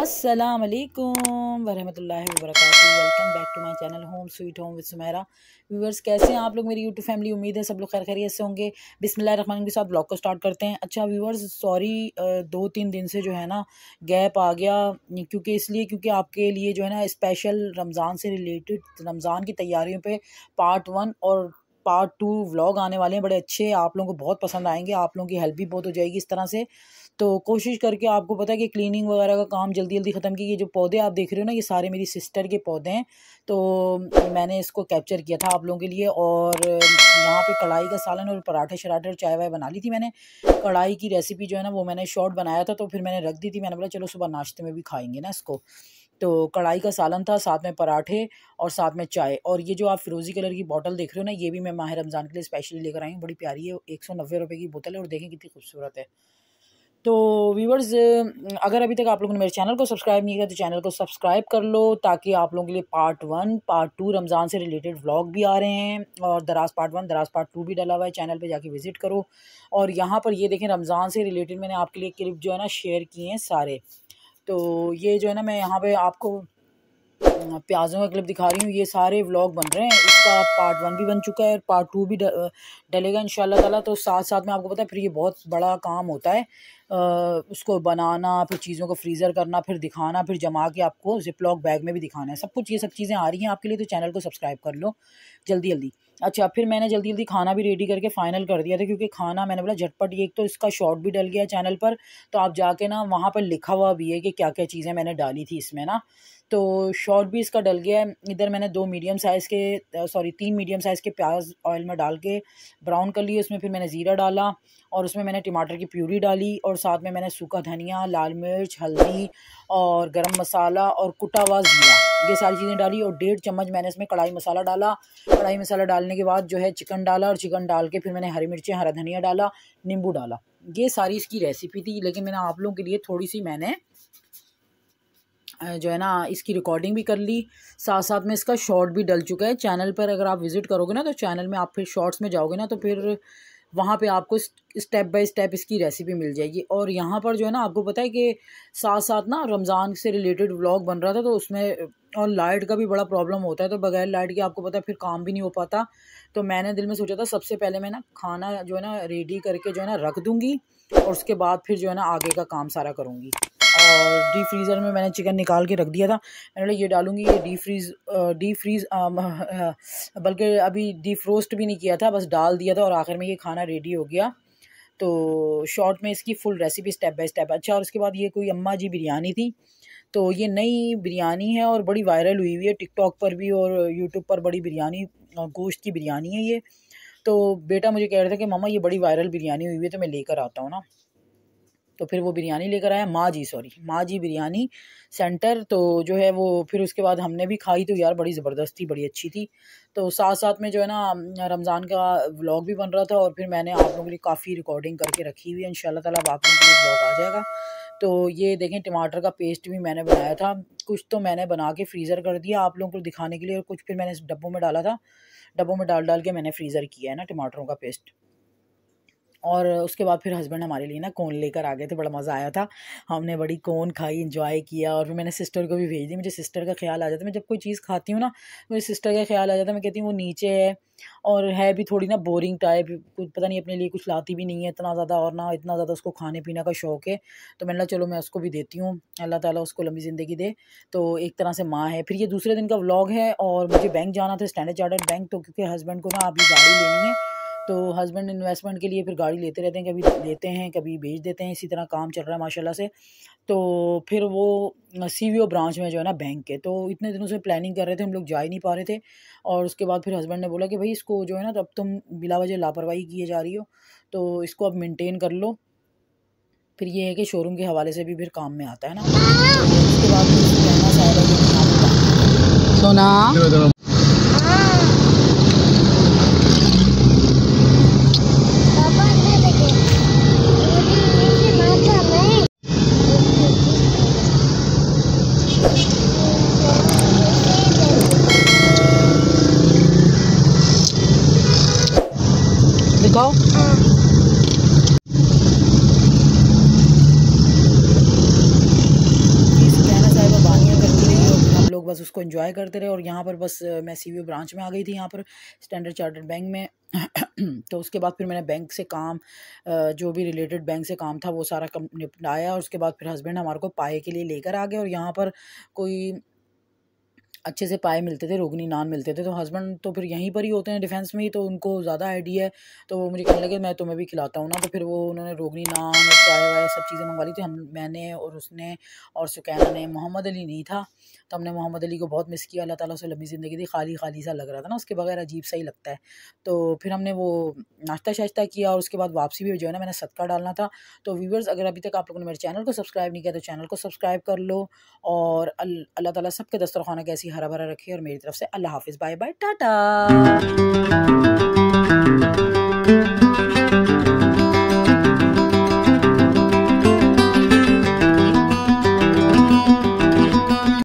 अस्सलाम वालेकुम वरहमतुल्लाहि वबरकातुहू। Welcome back to my channel home sweet home with Sumera. Viewers, कैसे हैं आप लोग? मेरी यूट्यूब फैमिली, उम्मीद है सब लोग खैर खैरियत से होंगे। बिस्मिल्लाहिर्रहमानिर्रहीम के साथ ब्लॉग को स्टार्ट करते हैं। अच्छा व्यूअर्स, सॉरी 2-3 दिन से जो है ना गैप आ गया, क्योंकि आपके लिए जो है ना स्पेशल रमज़ान से रिलेटेड रमज़ान की तैयारियों पे पार्ट 1 और पार्ट 2 व्लॉग आने वाले हैं। बड़े अच्छे, आप लोगों को बहुत पसंद आएंगे, आप लोगों की हेल्प भी बहुत हो जाएगी इस तरह से। तो कोशिश करके, आपको पता है कि क्लीनिंग वगैरह का काम जल्दी जल्दी ख़त्म की। ये जो पौधे आप देख रहे हो ना, ये सारे मेरी सिस्टर के पौधे हैं। तो मैंने इसको कैप्चर किया था आप लोगों के लिए। और यहाँ पे कढ़ाई का सालन और पराठे शराठे और चाय वाय बना ली थी मैंने। कढ़ाई की रेसिपी जो है ना वो मैंने शॉर्ट बनाया था, तो फिर मैंने रख दी थी। मैंने बोला चलो सुबह नाश्ते में भी खाएंगे ना इसको। तो कढ़ाई का सालन था, साथ में पराठे और साथ में चाय। और ये जो आप फिरोज़ी कलर की बोतल देख रहे हो ना, ये भी मैं माह रमज़ान के लिए स्पेशली लेकर आई हूँ। बड़ी प्यारी है, 190 रुपये की बोतल है और देखें कितनी खूबसूरत है। तो व्यूवर्स, अगर अभी तक आप लोगों ने मेरे चैनल को सब्सक्राइब नहीं किया तो चैनल को सब्सक्राइब कर लो, ताकि आप लोगों के लिए पार्ट 1 पार्ट 2 रमज़ान से रिलेटेड व्लॉग भी आ रहे हैं। और दराज पार्ट 1 दराज पार्ट 2 भी डला हुआ है, चैनल पे जाके विजिट करो। और यहाँ पर ये देखें, रमज़ान से रिलेटेड मैंने आपके लिए क्लिप जो है ना शेयर किए हैं सारे। तो ये जो है ना, मैं यहाँ पर आपको प्याज़ों का क्लिप दिखा रही हूँ। ये सारे व्लॉग बन रहे हैं, इसका पार्ट 1 भी बन चुका है और पार्ट 2 भी डलेगा इंशाल्लाह ताला। तो साथ साथ में आपको पता है फिर ये बहुत बड़ा काम होता है, उसको बनाना, फिर चीज़ों को फ्रीज़र करना, फिर दिखाना, फिर जमा के आपको जिपलॉक बैग में भी दिखाना है सब कुछ। ये सब चीज़ें आ रही हैं आपके लिए, तो चैनल को सब्सक्राइब कर लो जल्दी जल्दी। अच्छा, फिर मैंने जल्दी जल्दी खाना भी रेडी करके फ़ाइनल कर दिया था, क्योंकि खाना मैंने बोला झटपट। ये एक तो इसका शॉर्ट भी डल गया चैनल पर, तो आप जाके ना वहाँ पर लिखा हुआ भी है कि क्या क्या चीज़ें मैंने डाली थी इसमें ना। तो शॉर्ट भी इसका डल गया है। इधर मैंने 3 मीडियम साइज़ के प्याज ऑयल में डाल के ब्राउन कर लिए। उसमें फिर मैंने ज़ीरा डाला और उसमें मैंने टमाटर की प्यूरी डाली और साथ में मैंने सूखा धनिया, लाल मिर्च, हल्दी और गरम मसाला और कुटा हुआ ज़ीरा, ये सारी चीज़ें डाली। और 1.5 चम्मच मैंने इसमें कढ़ाई मसाला डाला। कढ़ाई मसाला डालने के बाद जो है चिकन डाला, और चिकन डाल के फिर मैंने हरी मिर्चें, हरा धनिया डाला, नींबू डाला। ये सारी इसकी रेसिपी थी, लेकिन मैंने आप लोगों के लिए थोड़ी सी मैंने जो है ना इसकी रिकॉर्डिंग भी कर ली। साथ साथ में इसका शॉर्ट भी डल चुका है चैनल पर। अगर आप विज़िट करोगे ना तो चैनल में आप फिर शॉर्ट्स में जाओगे ना, तो फिर वहाँ पे आपको स्टेप बाय स्टेप इसकी रेसिपी मिल जाएगी। और यहाँ पर जो है ना, आपको पता है कि साथ साथ ना रमज़ान से रिलेटेड व्लॉग बन रहा था, तो उसमें और लाइट का भी बड़ा प्रॉब्लम होता है, तो बगैर लाइट के आपको पता है फिर काम भी नहीं हो पाता। तो मैंने दिल में सोचा था सबसे पहले मैं ना खाना जो है ना रेडी करके जो है ना रख दूँगी, और उसके बाद फिर जो है ना आगे का काम सारा करूँगी। और डीप फ्रीज़र में मैंने चिकन निकाल के रख दिया था। मैंने बोला ये डालूँगी, ये डीप फ्रीज़ बल्कि अभी डीफ्रोस्ट भी नहीं किया था, बस डाल दिया था और आखिर में ये खाना रेडी हो गया। तो शॉर्ट में इसकी full recipe step by step. अच्छा, और उसके बाद ये कोई अम्मा जी बिरयानी थी। तो ये नई बिरयानी है और बड़ी वायरल हुई हुई है टिकटॉक पर भी और यूट्यूब पर। बड़ी बिरयानी, गोश्त की बिरयानी है ये। तो बेटा मुझे कह रहे थे कि मम्मा ये बड़ी वायरल बिरयानी हुई है, तो मैं लेकर आता हूँ ना। तो फिर वो बिरयानी लेकर आया, माँ जी बिरयानी सेंटर। तो जो है वो फिर उसके बाद हमने भी खाई, तो यार बड़ी ज़बरदस्त थी, बड़ी अच्छी थी। तो साथ साथ में जो है ना रमज़ान का व्लॉग भी बन रहा था, और फिर मैंने आप लोगों के लिए काफ़ी रिकॉर्डिंग करके रखी हुई है। इंशाल्लाह ताला अब आप लोगों के लिए व्लॉग आ जाएगा। तो ये देखें, टमाटर का पेस्ट भी मैंने बनाया था। कुछ तो मैंने बना के फ्रीज़र कर दिया आप लोगों को दिखाने के लिए, और कुछ फिर मैंने इस डब्बों में डाला था। डब्बों में डाल के मैंने फ्रीज़र किया है ना टमाटरों का पेस्ट। और उसके बाद फिर हस्बैंड हमारे लिए ना कोन लेकर आ गए थे, बड़ा मज़ा आया था। हमने बड़ी कोन खाई, एंजॉय किया, और फिर मैंने सिस्टर को भी भेज दी। मुझे सिस्टर का ख्याल आ जाता है, मैं जब कोई चीज़ खाती हूँ ना मुझे सिस्टर का ख्याल आ जाता है। मैं कहती हूँ वो नीचे है, और है भी थोड़ी ना बोरिंग टाइप, कुछ पता नहीं अपने लिए कुछ लाती भी नहीं है इतना ज़्यादा, और ना इतना ज़्यादा उसको खाने पीने का शौक़ है। तो मैंने कहा चलो मैं उसको भी देती हूँ, अल्लाह ताला उसको लंबी ज़िंदगी दे। तो एक तरह से माँ है। फिर ये दूसरे दिन का व्लॉग है, और मुझे बैंक जाना था, स्टैंडर्ड चार्टर्ड बैंक। तो क्योंकि हस्बैंड को ना अभी गाड़ी लेनी है, तो हस्बैंड इन्वेस्टमेंट के लिए फिर गाड़ी लेते रहते हैं, कभी लेते हैं कभी बेच देते हैं, इसी तरह काम चल रहा है माशाल्लाह से। तो फिर वो CVO ब्रांच में जो है ना बैंक है, तो इतने दिनों से प्लानिंग कर रहे थे, हम लोग जा ही नहीं पा रहे थे। और उसके बाद फिर हस्बैंड ने बोला कि भाई इसको जो है ना, तो अब तुम बिला वजह लापरवाही किए जा रही हो, तो इसको अब मेनटेन कर लो। फिर ये है कि शोरूम के हवाले से भी फिर काम में आता है ना। तो उसके बाद सोना दिखाओ। बस उसको एंजॉय करते रहे। और यहाँ पर बस मैं CVO ब्रांच में आ गई थी, यहाँ पर स्टैंडर्ड चार्टर्ड बैंक में। तो उसके बाद फिर मैंने बैंक से काम जो भी रिलेटेड बैंक से काम था वो सारा निपटाया। और उसके बाद फिर हस्बैंड हमारे को पाए के लिए लेकर आ गए। और यहाँ पर कोई अच्छे से पाए मिलते थे, रोगनी नान मिलते थे। तो हस्बैंड तो फिर यहीं पर ही होते हैं डिफेंस में ही, तो उनको ज़्यादा आइडिया है। तो वो मुझे कहने लगे मैं तुम्हें भी खिलाता हूँ ना। तो फिर वो उन्होंने रोगनी नान और चाय वाय सब चीज़ें मंगवा ली थी। मैंने और उसने और सुकैना ने। मोहम्मद अली नहीं था, तो हमने मोहम्मद अली को बहुत मिस किया। अल्लाह ताला उसे लंबी ज़िंदगी दी। खाली खाली सा लग रहा था ना, उसके बगैर अजीब सा ही लगता है। तो फिर हमने वो नाश्ता शाश्ता किया और उसके बाद वापसी भी जो है ना, मैंने सदका डालना था। तो व्यूवर्स, अगर अभी तक आप लोगों ने मेरे चैनल को सब्सक्राइब नहीं किया तो चैनल को सब्सक्राइब कर लो। और अल्लाह ताला सबके दस्तरखाना कैसी हरा भरा रखे। और मेरी तरफ से अल्लाह हाफिज़, बाय बाय, टाटा।